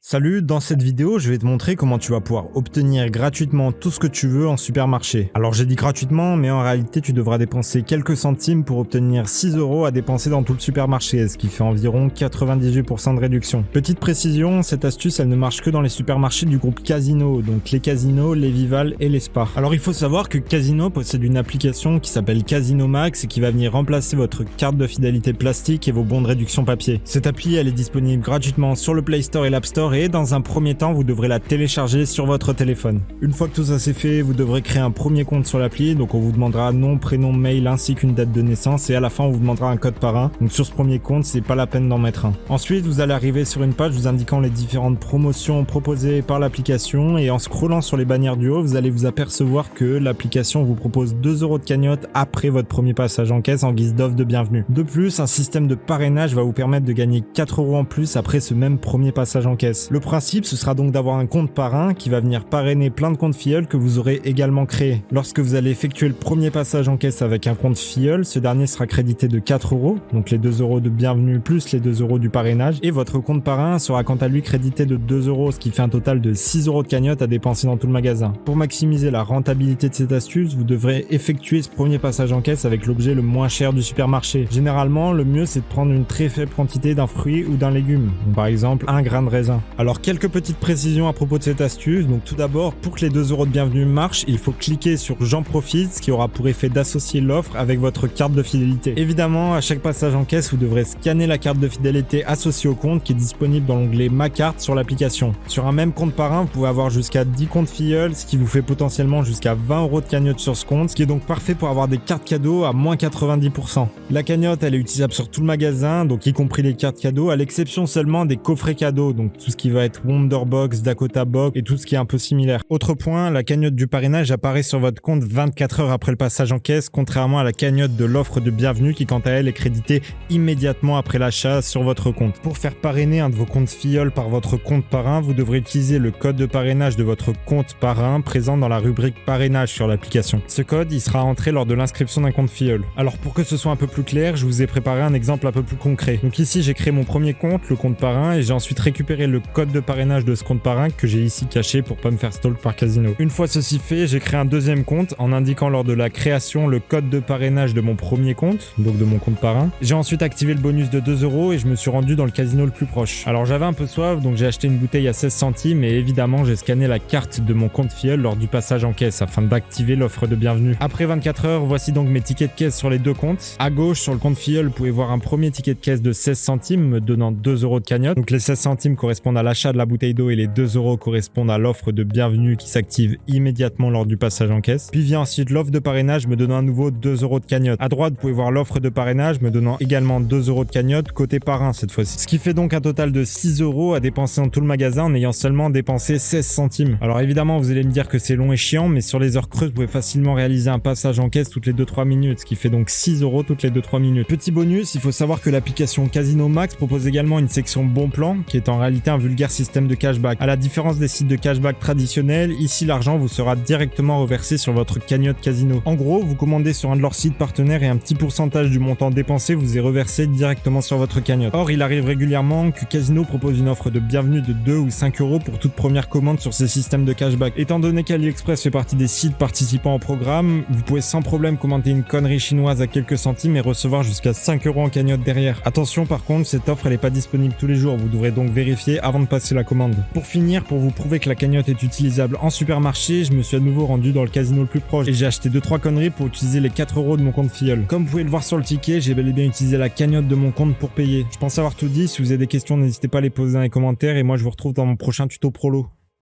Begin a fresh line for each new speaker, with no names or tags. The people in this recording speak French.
Salut, dans cette vidéo, je vais te montrer comment tu vas pouvoir obtenir gratuitement tout ce que tu veux en supermarché. Alors j'ai dit gratuitement, mais en réalité tu devras dépenser quelques centimes pour obtenir 6 € à dépenser dans tout le supermarché, ce qui fait environ 98% de réduction. Petite précision, cette astuce elle ne marche que dans les supermarchés du groupe Casino, donc les Casino, les Vival et les Spar. Alors il faut savoir que Casino possède une application qui s'appelle Casino Max et qui va venir remplacer votre carte de fidélité plastique et vos bons de réduction papier. Cette appli elle est disponible gratuitement sur le Play Store et l'App Store et dans un premier temps, vous devrez la télécharger sur votre téléphone. Une fois que tout ça c'est fait, vous devrez créer un premier compte sur l'appli, donc on vous demandera nom, prénom, mail ainsi qu'une date de naissance et à la fin on vous demandera un code parrain. Donc sur ce premier compte, c'est pas la peine d'en mettre un. Ensuite, vous allez arriver sur une page vous indiquant les différentes promotions proposées par l'application et en scrollant sur les bannières du haut, vous allez vous apercevoir que l'application vous propose 2 € de cagnotte après votre premier passage en caisse en guise d'offre de bienvenue. De plus, un système de parrainage va vous permettre de gagner 4 € en plus après ce même premier passage en caisse. Le principe, ce sera donc d'avoir un compte parrain qui va venir parrainer plein de comptes filleuls que vous aurez également créés. Lorsque vous allez effectuer le premier passage en caisse avec un compte filleul, ce dernier sera crédité de 4 €, donc les 2 € de bienvenue plus les 2 € du parrainage, et votre compte parrain sera quant à lui crédité de 2 €, ce qui fait un total de 6 € de cagnotte à dépenser dans tout le magasin. Pour maximiser la rentabilité de cette astuce, vous devrez effectuer ce premier passage en caisse avec l'objet le moins cher du supermarché. Généralement, le mieux c'est de prendre une très faible quantité d'un fruit ou d'un légume, donc par exemple un grain de raisin. Alors quelques petites précisions à propos de cette astuce. Donc tout d'abord, pour que les 2 € de bienvenue marchent, il faut cliquer sur J'en profite, ce qui aura pour effet d'associer l'offre avec votre carte de fidélité. Évidemment, à chaque passage en caisse, vous devrez scanner la carte de fidélité associée au compte qui est disponible dans l'onglet Ma carte sur l'application. Sur un même compte parrain, vous pouvez avoir jusqu'à 10 comptes filleuls, ce qui vous fait potentiellement jusqu'à 20 € de cagnotte sur ce compte, ce qui est donc parfait pour avoir des cartes cadeaux à moins 90%. La cagnotte, elle est utilisable sur tout le magasin, donc y compris les cartes cadeaux, à l'exception seulement des coffrets cadeaux, donc tout ce qui va être Wonderbox, Dakota Box et tout ce qui est un peu similaire. Autre point, la cagnotte du parrainage apparaît sur votre compte 24 heures après le passage en caisse, contrairement à la cagnotte de l'offre de bienvenue qui quant à elle est créditée immédiatement après l'achat sur votre compte. Pour faire parrainer un de vos comptes filleuls par votre compte parrain, vous devrez utiliser le code de parrainage de votre compte parrain présent dans la rubrique parrainage sur l'application. Ce code, il sera entré lors de l'inscription d'un compte filleul. Alors pour que ce soit un peu plus clair, je vous ai préparé un exemple un peu plus concret. Donc ici, j'ai créé mon premier compte, le compte parrain, et j'ai ensuite récupéré le code de parrainage de ce compte parrain que j'ai ici caché pour pas me faire stalk par Casino. Une fois ceci fait, j'ai créé un deuxième compte en indiquant lors de la création le code de parrainage de mon premier compte, donc de mon compte parrain. J'ai ensuite activé le bonus de 2 € et je me suis rendu dans le casino le plus proche. Alors j'avais un peu soif, donc j'ai acheté une bouteille à 16 centimes et évidemment j'ai scanné la carte de mon compte filleul lors du passage en caisse afin d'activer l'offre de bienvenue. Après 24 heures, voici donc mes tickets de caisse sur les deux comptes. À gauche sur le compte filleul, vous pouvez voir un premier ticket de caisse de 16 centimes me donnant 2 € de cagnotte. Donc les 16 centimes correspondent à l'achat de la bouteille d'eau et les 2 € correspondent à l'offre de bienvenue qui s'active immédiatement lors du passage en caisse. Puis vient ensuite l'offre de parrainage me donnant à nouveau 2 € de cagnotte. À droite, vous pouvez voir l'offre de parrainage me donnant également 2 € de cagnotte côté parrain cette fois-ci. Ce qui fait donc un total de 6 € à dépenser dans tout le magasin en ayant seulement dépensé 16 centimes. Alors évidemment, vous allez me dire que c'est long et chiant, mais sur les heures creuses, vous pouvez facilement réaliser un passage en caisse toutes les 2-3 minutes, ce qui fait donc 6 € toutes les 2-3 minutes. Petit bonus, il faut savoir que l'application Casino Max propose également une section bon plan qui est en réalité un vulgaire système de cashback. À la différence des sites de cashback traditionnels, ici l'argent vous sera directement reversé sur votre cagnotte Casino. En gros, vous commandez sur un de leurs sites partenaires et un petit pourcentage du montant dépensé vous est reversé directement sur votre cagnotte. Or, il arrive régulièrement que Casino propose une offre de bienvenue de 2 ou 5 € pour toute première commande sur ces systèmes de cashback. Étant donné qu'AliExpress fait partie des sites participants au programme, vous pouvez sans problème commander une connerie chinoise à quelques centimes et recevoir jusqu'à 5 € en cagnotte derrière. Attention par contre, cette offre elle est pas disponible tous les jours, vous devrez donc vérifier avant de passer la commande. Pour finir, pour vous prouver que la cagnotte est utilisable en supermarché, je me suis à nouveau rendu dans le casino le plus proche et j'ai acheté 2-3 conneries pour utiliser les 4 € de mon compte filleul. Comme vous pouvez le voir sur le ticket, j'ai bel et bien utilisé la cagnotte de mon compte pour payer. Je pense avoir tout dit, si vous avez des questions n'hésitez pas à les poser dans les commentaires et moi je vous retrouve dans mon prochain tuto prolo.